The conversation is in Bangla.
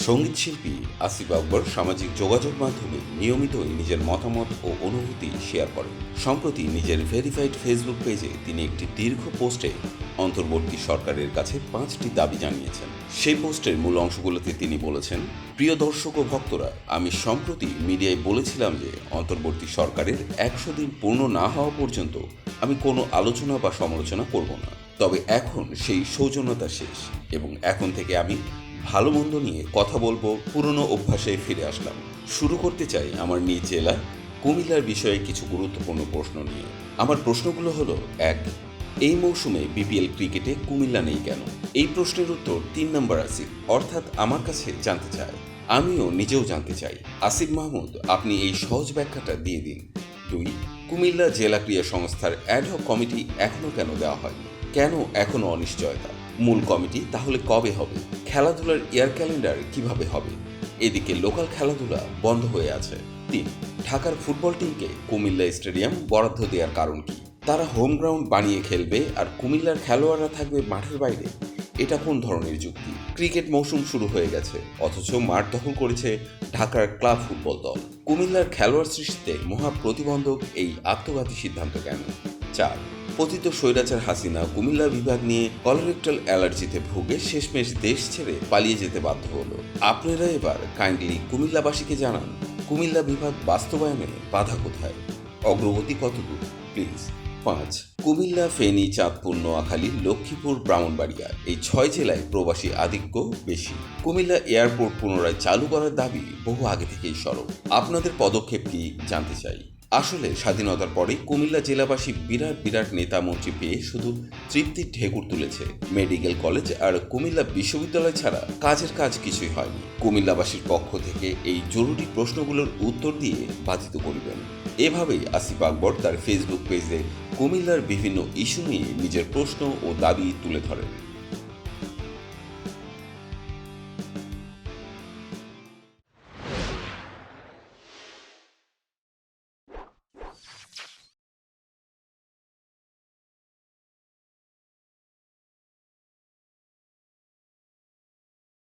সঙ্গীত শিল্পী আসিফ আকবর সামাজিক যোগাযোগ মাধ্যমে নিয়মিতই নিজের মতামত ও অনুভূতি শেয়ার করেন। সম্প্রতি নিজের ভেরিফাইড ফেসবুক পেজে তিনি একটি দীর্ঘ পোস্টে অন্তর্বর্তী সরকারের কাছে 5টি দাবি জানিয়েছেন। সেই পোস্টের মূল অংশগুলোতে তিনি বলেছেন, প্রিয় দর্শক ও ভক্তরা, আমি সম্প্রতি মিডিয়ায় বলেছিলাম যে অন্তর্বর্তী সরকারের 100 দিন পূর্ণ না হওয়া পর্যন্ত আমি কোনো আলোচনা বা সমালোচনা করব না। তবে এখন সেই সৌজন্যতা শেষ এবং এখন থেকে আমি ভালো মন্দ নিয়ে কথা বলবো, পুরনো অভ্যাসে ফিরে আসলাম। শুরু করতে চাই আমার নিজ জেলা কুমিল্লার বিষয়ে কিছু গুরুত্বপূর্ণ প্রশ্ন নিয়ে। আমার প্রশ্নগুলো হলো: 1, এই মৌসুমে বিপিএল ক্রিকেটে কুমিল্লা নেই কেন? এই প্রশ্নের উত্তর 3 নম্বর আসিফ, অর্থাৎ আমার কাছে জানতে চায়। আমিও নিজেও জানতে চাই। আসিফ মাহমুদ, আপনি এই সহজ ব্যাখ্যাটা দিয়ে দিন। 2, কুমিল্লা জেলা ক্রীড়া সংস্থার অ্যাডহক কমিটি এখনো কেন দেওয়া হয়নি? কেন এখনো অনিশ্চয়তা? মূল কমিটি তাহলে কবে হবে? খেলাধুলার এয়ার ক্যালেন্ডার কিভাবে হবে? এদিকে লোকাল খেলাধুলা বন্ধ হয়ে আছে। 3, ঢাকার ফুটবল টিমকে কুমিল্লা স্টেডিয়াম বরাদ্দ দেওয়ার কারণ কি? তারা হোম গ্রাউন্ড বানিয়ে খেলবে আর কুমিল্লার খেলোয়াড়রা থাকবে মাঠের বাইরে। এটা কোন ধরনের যুক্তি? ক্রিকেট মৌসুম শুরু হয়ে গেছে, অথচ মাঠ দখল করেছে ঢাকার ক্লাব ফুটবল দল। কুমিল্লার খেলোয়াড় সৃষ্টিতে মহা প্রতিবন্ধক এই আত্মঘাতী সিদ্ধান্ত কেন? 4, পতিত স্বৈরাচার হাসিনা কুমিল্লা বিভাগ নিয়ে কলোরেক্টাল অ্যালার্জিতে ভুগে শেষমেশ দেশ ছেড়ে পালিয়ে যেতে বাধ্য হলো। আপনারা এবার কাইন্ডলি কুমিল্লাবাসীকে জানান, কুমিল্লা বিভাগ বাস্তবায়নে বাধা কোথায়? অগ্রগতি কতদূর? প্লিজ। 5, কুমিল্লা, ফেনী, চাঁদপুর, নোয়াখালী, লক্ষ্মীপুর, ব্রাহ্মণবাড়িয়া এই 6 জেলায় প্রবাসী আধিক্য বেশি। কুমিল্লা এয়ারপোর্ট পুনরায় চালু করার দাবি বহু আগে থেকেই সরব। আপনাদের পদক্ষেপ কি জানতে চাই। আসলে স্বাধীনতার পরে কুমিল্লা জেলাবাসী বিরাট নেতা মন্ত্রী পেয়ে শুধু তৃপ্তির ঢেকুর তুলেছে। মেডিকেল কলেজ আর কুমিল্লা বিশ্ববিদ্যালয় ছাড়া কাজের কাজ কিছুই হয়নি। কুমিল্লাবাসীর পক্ষ থেকে এই জরুরি প্রশ্নগুলোর উত্তর দিয়ে বাধিত করিবেন। এভাবেই আসিফ আকবর তার ফেসবুক পেজে কুমিল্লার বিভিন্ন ইস্যু নিয়ে নিজের প্রশ্ন ও দাবি তুলে ধরেন।